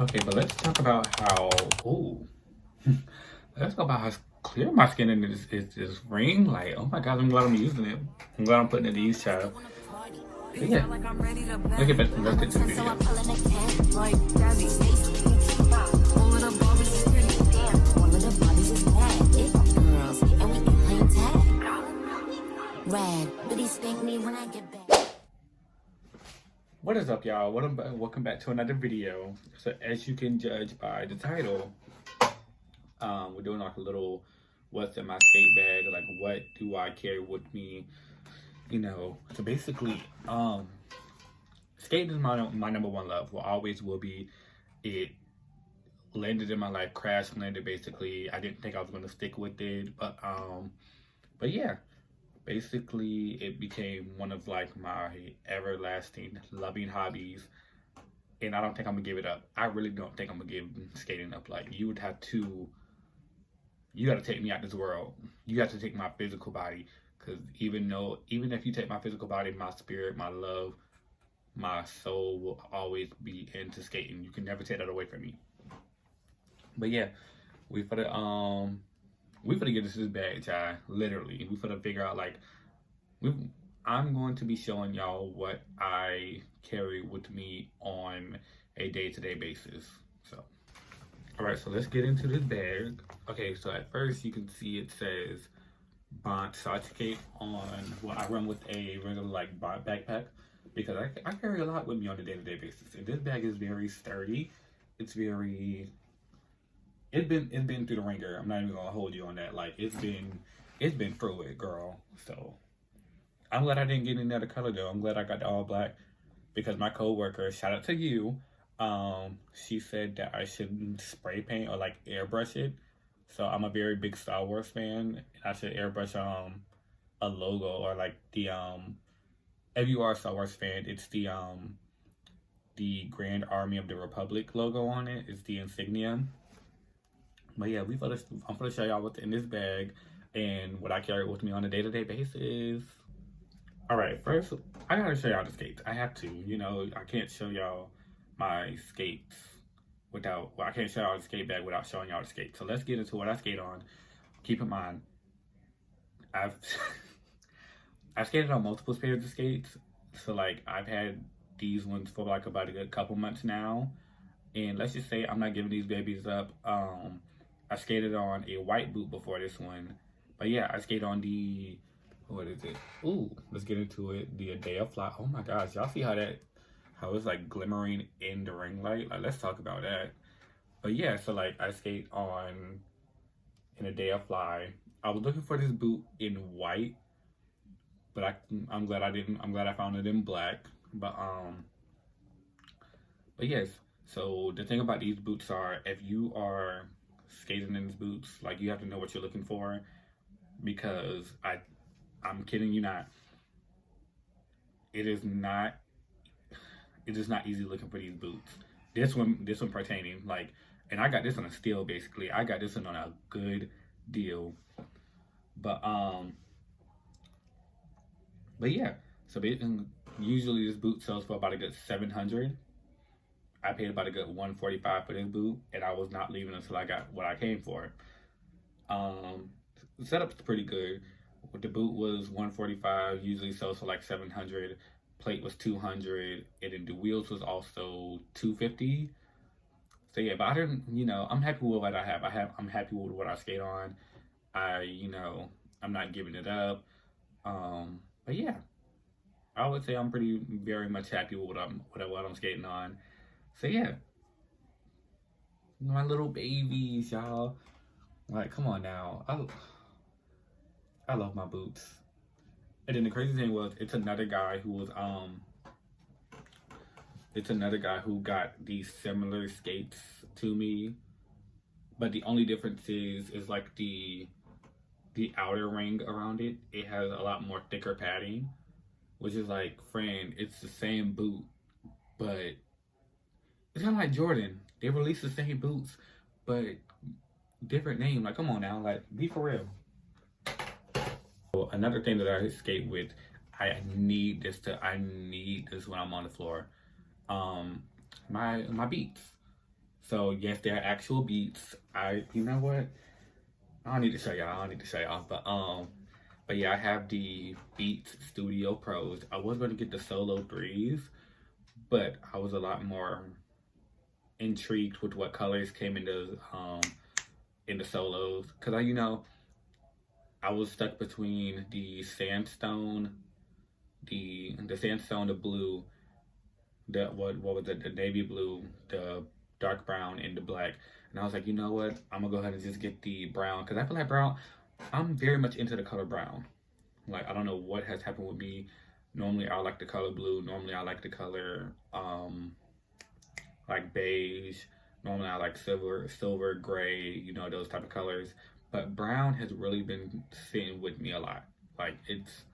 Okay, but let's talk about how. Ooh, let's talk about how clear my skin is this ring. Like, oh my god, I'm glad I'm using it. I'm glad I'm putting it to use, child. But yeah, let's get to the video. What is up, y'all? Welcome back to another video. So, as you can judge by the title, we're doing like a little what's in my skate bag, like what do I carry with me, So basically, skating is my number one love. Will always will be. It landed in my life, crash landed basically. I didn't think I was gonna stick with it, but yeah. Basically, it became one of like my everlasting loving hobbies, and I don't think I'm gonna give it up. I really don't think I'm gonna give skating up. Like you would have to, you got to take me out this world. You have to take my physical body, because even if you take my physical body, my spirit, my love, my soul will always be into skating. You can never take that away from me. But yeah, we for the we finna get this bag, child. Literally, we finna figure out like I'm going to be showing y'all what I carry with me on a day-to-day basis. So, all right, so let's get into this bag. Okay, so at first you can see it says Bont Side Skate on. Well, I run with a regular like Bont backpack because I carry a lot with me on a day-to-day basis, and this bag is very sturdy. It's very it's been through the ringer. I'm not even gonna hold you on that. Like it's been through it, girl. So I'm glad I didn't get any other color though. I'm glad I got the all black because my coworker, shout out to you, she said that I shouldn't spray paint or like airbrush it. So I'm a very big Star Wars fan. I should airbrush a logo or like the if you are a Star Wars fan, it's the Grand Army of the Republic logo on it. It's the insignia. But yeah, I'm gonna show y'all what's in this bag and what I carry with me on a day-to-day basis. All right, first I gotta show y'all the skates. I have to, I can't show y'all my skates I can't show y'all the skate bag without showing y'all the skates. So let's get into what I skate on. Keep in mind, I've I've skated on multiple pairs of skates. So like I've had these ones for like about a good couple months now. And let's just say I'm not giving these babies up. I skated on a white boot before this one. But yeah, I skated on the, what is it? Ooh, let's get into it. The A Day of Fly. Oh my gosh, y'all see how it's like glimmering in the ring light? Like, let's talk about that. But yeah, so like I skate on in A Day of Fly. I was looking for this boot in white, but I'm glad I didn't. I'm glad I found it in black. But yes, so the thing about these boots are, if you are skating in these boots, like you have to know what you're looking for, because I'm kidding you not. It is not easy looking for these boots. This one pertaining like, and I got this on a steal basically. I got this one on a good deal. But yeah. So basically, usually this boot sells for about a good 700. I paid about a good 145 for this boot, and I was not leaving until I got what I came for. The setup's pretty good. The boot was 145, usually sells for like 700. Plate was 200, and then the wheels was also 250. So yeah, but I didn't, I'm happy with what I have. I'm happy with what I skate on. I'm not giving it up. But yeah, I would say I'm very much happy with what I'm skating on. So yeah, my little babies, y'all. Like, come on now. I love my boots. And then the crazy thing was, it's another guy who got these similar skates to me, but the only difference is like the outer ring around it. It has a lot more thicker padding, which is like, friend, it's the same boot, but it's kind of like Jordan. They released the same boots, but different name. Like, come on now, like, be for real. So another thing that I skate with, I need this when I'm on the floor. My beats. So yes, they're actual beats. You know what? I don't need to show y'all. I don't need to show y'all. But yeah, I have the Beats Studio Pros. I was going to get the Solo 3s, but I was a lot more intrigued with what colors came in the solos, because I was stuck between the sandstone, the sandstone, the blue, the what was it, the navy blue, the dark brown, and the black. And I was like, you know what? I'm gonna go ahead and just get the brown, because I feel like brown. I'm very much into the color brown. Like, I don't know what has happened with me. Normally I like the color blue. Normally I like the color like beige. Normally I like silver, gray, those type of colors. But brown has really been sitting with me a lot. Like, it's,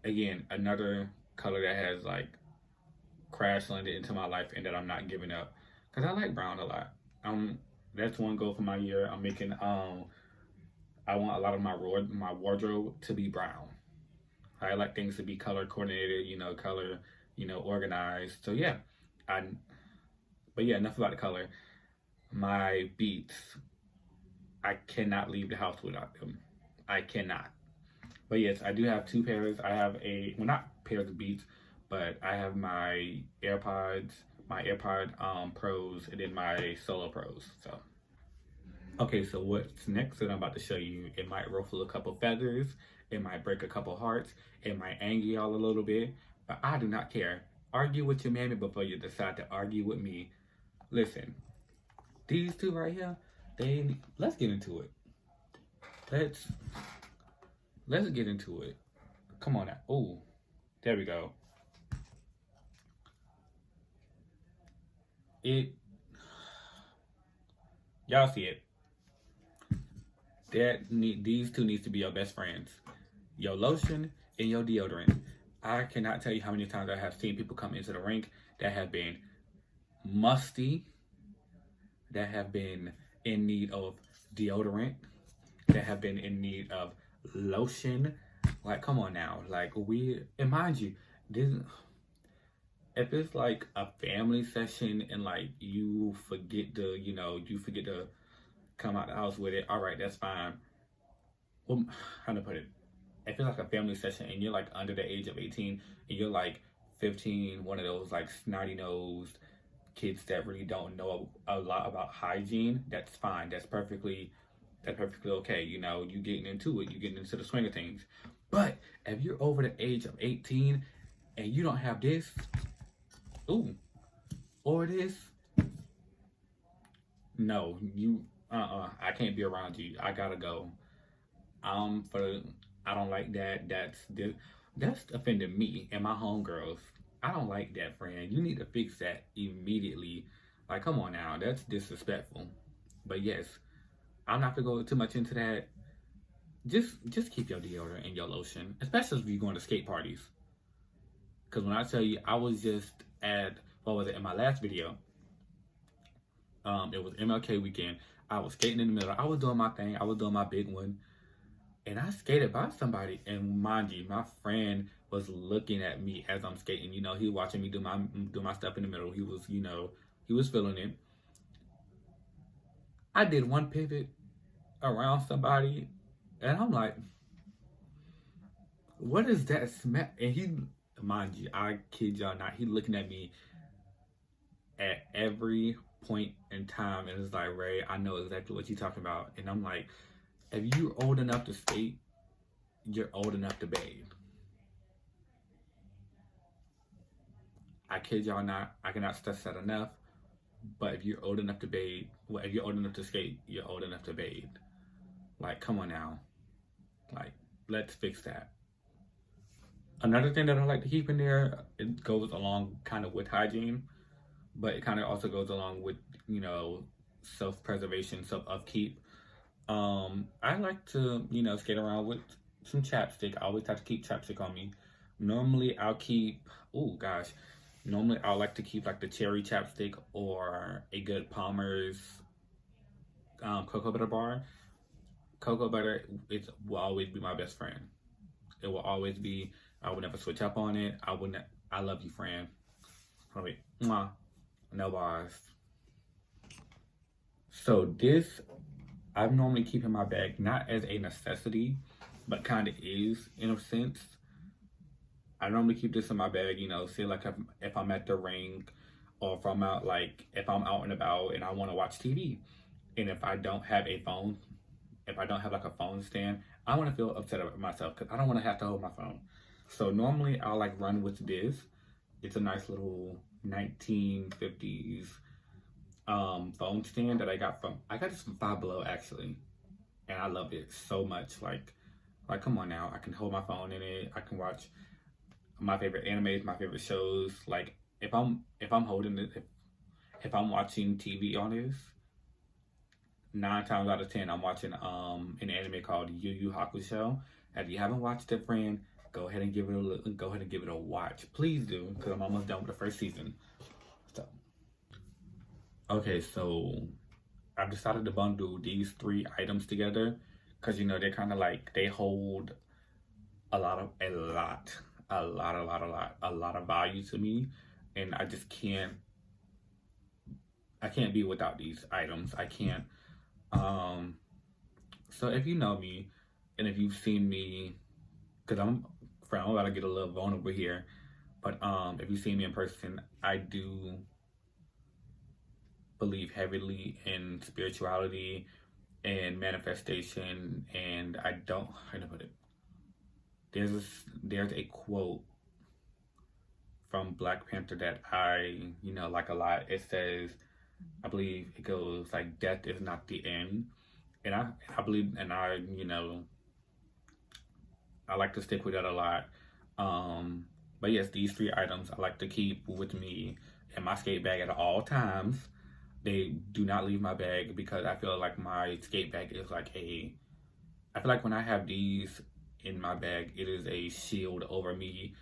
again, another color that has like crash landed into my life and that I'm not giving up. Cause I like brown a lot. That's one goal for my year. I'm making I want a lot of my wardrobe to be brown. I like things to be color coordinated, color, organized. So yeah, I. But yeah, enough about the color. My beats, I cannot leave the house without them. I cannot. But yes, I do have two pairs. I have well, not pairs of beats, but I have my AirPod Pros, and then my Solo Pros. So. Okay, so what's next that I'm about to show you, it might ruffle a couple feathers, it might break a couple hearts, it might anger y'all a little bit, but I do not care. Argue with your mammy before you decide to argue with me. Listen, these two right here, let's get into it. Let's get into it. Come on now. Oh, there we go. Y'all see it. These two needs to be your best friends. Your lotion and your deodorant. I cannot tell you how many times I have seen people come into the rink that have been musty, that have been in need of deodorant, that have been in need of lotion. Like, come on now. Like, and mind you, if it's like a family session and like you forget to come out the house with it, all right, that's fine. Well, how to put it? If it's like a family session and you're like under the age of 18 and you're like 15, one of those like snotty nosed kids that really don't know a lot about hygiene, that's fine. That's perfectly okay. You getting into it, you getting into the swing of things. But if you're over the age of 18 and you don't have this, or this, no, I can't be around you. I gotta go. I don't like that. That's offending me and my homegirls. I don't like that, friend. You need to fix that immediately. Like, come on now, that's disrespectful. But yes, I'm not gonna go too much into that. Just keep your deodorant and your lotion, especially if you're going to skate parties. Because when I tell you, I was just at, what was it, in my last video, it was MLK weekend. I was skating in the middle. I was doing my thing. I was doing my big one. And I skated by somebody. And mind you, my friend was looking at me as I'm skating. He was watching me do my stuff in the middle. He was feeling it. I did one pivot around somebody. And I'm like, what is that smell? And mind you, I kid y'all not, he looking at me at every point in time, and it's like, Ray, I know exactly what you're talking about. And I'm like, if you're old enough to skate, you're old enough to bathe. I kid y'all not, I cannot stress that enough. But if you're old enough to bathe, if you're old enough to skate, you're old enough to bathe. Like, come on now. Like, let's fix that. Another thing that I like to keep in there, it goes along kind of with hygiene, but it kind of also goes along with, self-preservation, self-upkeep. I like to, skate around with some chapstick. I always have to keep chapstick on me. Normally I'll like to keep like the cherry chapstick or a good Palmer's cocoa butter bar. Cocoa butter will always be my best friend. It will always be. I would never switch up on it. I love you, friend. Wait, no bars. So this, I normally keep in my bag, not as a necessity, but kind of is in a sense. I normally keep this in my bag, you know, say like if I'm at the rink, or if I'm out, like if I'm out and about and I want to watch TV. And if I don't have a phone, if I don't have like a phone stand, I want to feel upset about myself because I don't want to have to hold my phone. So normally I'll like run with this. It's a nice little 1950s phone stand that I got this from Five Below actually, and I love it so much. Like come on now, I can hold my phone in it. I can watch my favorite animes, my favorite shows. Like if I'm holding it, if I'm watching TV on this, 9 times out of 10, I'm watching an anime called Yu Yu Hakusho. If you haven't watched it, friend, go ahead and give it a watch. Please do, because I'm almost done with the first season. So, okay, so I've decided to bundle these three items together because you know they're kind of like they hold a lot of value to me, and I can't be without these items. I can't. Um, so if you know me, and if you've seen me, because I'm about to get a little vulnerable here, but if you see me in person, I do believe heavily in spirituality and manifestation, and I don't. How to put it? There's a quote from Black Panther that I like a lot. It says, I believe it goes like, "Death is not the end," and I believe, and I like to stick with that a lot. But yes, these three items I like to keep with me in my skate bag at all times. They do not leave my bag because I feel like my skate bag is like I feel like when I have these in my bag, it is a shield over me,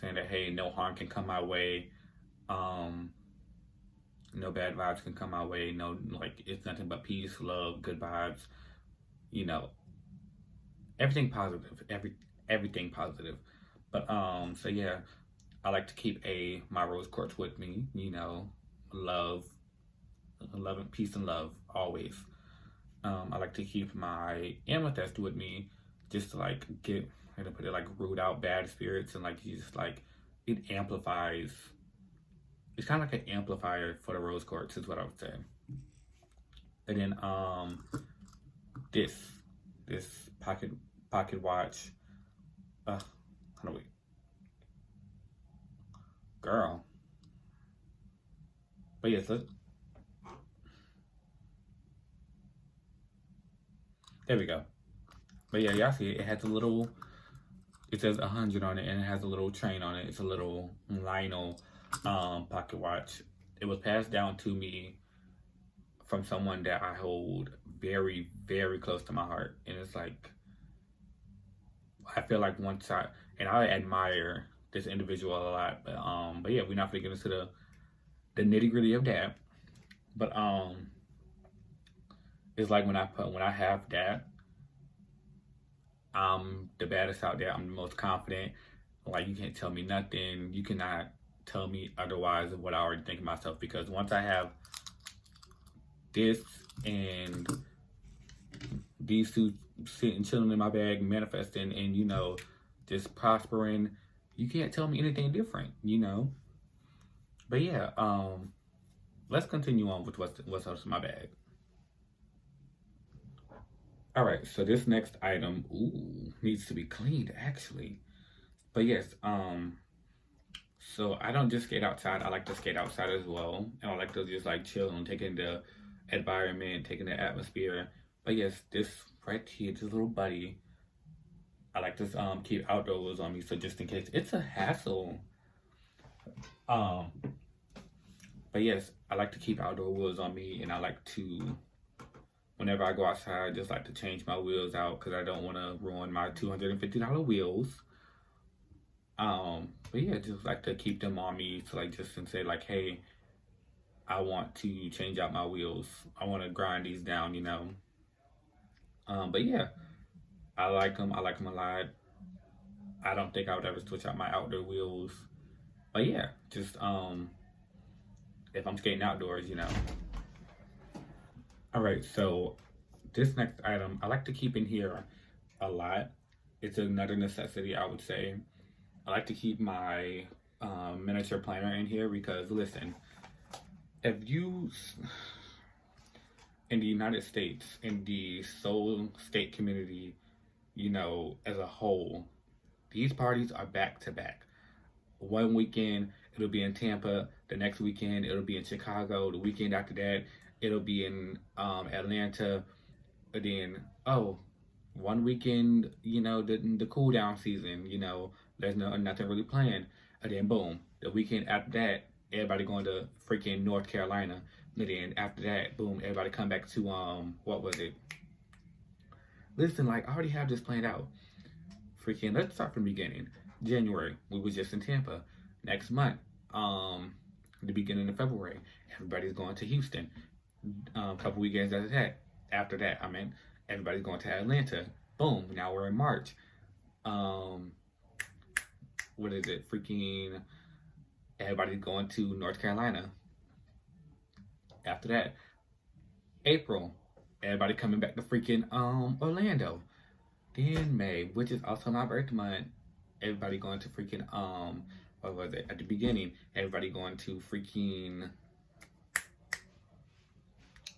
saying that hey, no harm can come my way. Um, no bad vibes can come my way. No, like it's nothing but peace, love, good vibes. You know, everything positive. Everything positive. But so yeah, I like to keep my rose quartz with me. You know, love, love and peace and love always. I like to keep my amethyst with me, just to like get, how to put it, like root out bad spirits, and like you just like it amplifies. It's kind of like an amplifier for the rose quartz, is what I would say. And then this this pocket watch. How do we, girl? But yes, there we go. But yeah, y'all see it. It has a little. It says 100 on it, and it has a little chain on it. It's a little Lionel pocket watch. It was passed down to me from someone that I hold very, very close to my heart, and it's like I feel like and I admire this individual a lot, but yeah, we're not gonna get into the nitty gritty of that. But it's like when I have that, I'm the baddest out there. I'm the most confident. Like you can't tell me nothing. You cannot tell me otherwise of what I already think of myself, because once I have this and these two sitting chilling in my bag, manifesting and just prospering, you can't tell me anything different, But yeah, let's continue on with what's else in my bag. All right, so this next item, needs to be cleaned actually. But yes, so I don't just skate outside. I like to skate outside as well, and I like to just like chill and take in the environment, taking the atmosphere. But yes, this right here, this little buddy, I like to keep outdoors on me, so just in case it's a hassle. Um, but yes, I like to keep outdoor wheels on me, and I like to, whenever I go outside, just like to change my wheels out because I don't want to ruin my $250 wheels. But yeah, just like to keep them on me to like just and say like, hey, I want to change out my wheels. I want to grind these down. But yeah, I like them. I like them a lot. I don't think I would ever switch out my outdoor wheels. But yeah, just if I'm skating outdoors. All right, so this next item I like to keep in here a lot. It's another necessity, I would say. I like to keep my miniature planner in here because, listen, if you, in the United States, in the Seoul state community, you know, as a whole, these parties are back to back. One weekend, it'll be in Tampa. The next weekend, it'll be in Chicago. The weekend after that, it'll be in Atlanta. And then, oh, one weekend, you know, the cool down season, you know, there's nothing really planned. And then boom, the weekend after that, everybody going to freaking North Carolina. And then after that, boom, everybody come back to what was it? Listen, like I already have this planned out. Freaking, let's start from the beginning. January, we was just in Tampa. Next month, the beginning of February, everybody's going to Houston. A couple weekends after that, I mean, everybody's going to Atlanta. Boom, now we're in March. What is it? Freaking, everybody's going to North Carolina. After that, April, everybody coming back to freaking Orlando. Then May, which is also my birth month, everybody going to freaking what was it? At the beginning, everybody going to freaking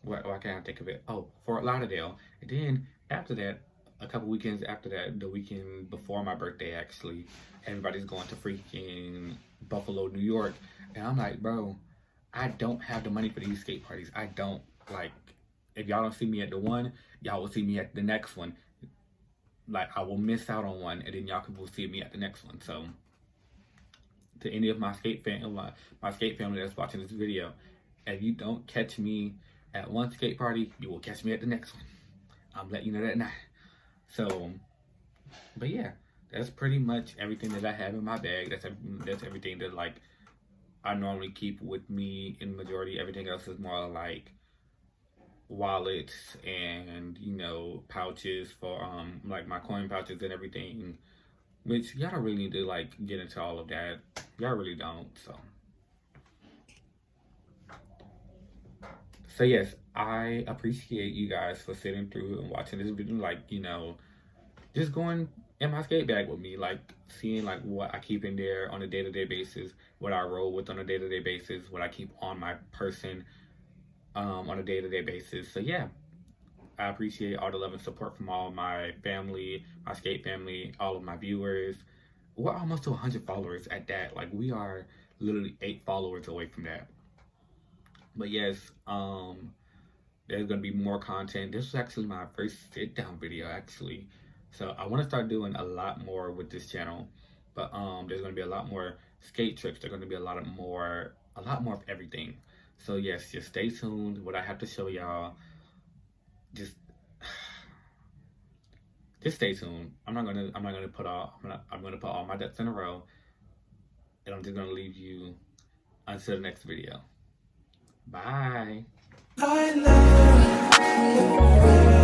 why can't I think of it? Oh, Fort Lauderdale. And then after that, a couple weekends after that, the weekend before my birthday actually, everybody's going to freaking Buffalo, New York. And I'm like, bro, I don't have the money for these skate parties. I don't. Like, if y'all don't see me at the one, y'all will see me at the next one. Like, I will miss out on one, and then y'all will see me at the next one. So, to any of my skate family that's watching this video, if you don't catch me at one skate party, you will catch me at the next one. I'm letting you know that now. So, but yeah, that's pretty much everything that I have in my bag. That's everything that like I normally keep with me in majority. Everything else is more like wallets and, you know, pouches for like my coin pouches and everything, which y'all don't really need to like get into all of that. Y'all really don't. So yes, I appreciate you guys for sitting through and watching this video, like, you know, just going in my skate bag with me, like seeing like what I keep in there on a day-to-day basis, what I roll with on a day-to-day basis, what I keep on my person on a day-to-day basis. So yeah, I appreciate all the love and support from all my family, my skate family, all of my viewers. We're almost to 100 followers at that. Like, we are literally 8 followers away from that. But yes, there's gonna be more content. This is actually my first sit-down video actually. So I want to start doing a lot more with this channel. But there's gonna be a lot more skate tricks. There's gonna be a lot more of everything. So yes, just stay tuned. What I have to show y'all, just stay tuned. I'm gonna put all my ducks in a row, and I'm just gonna leave you until the next video. Bye. I love you.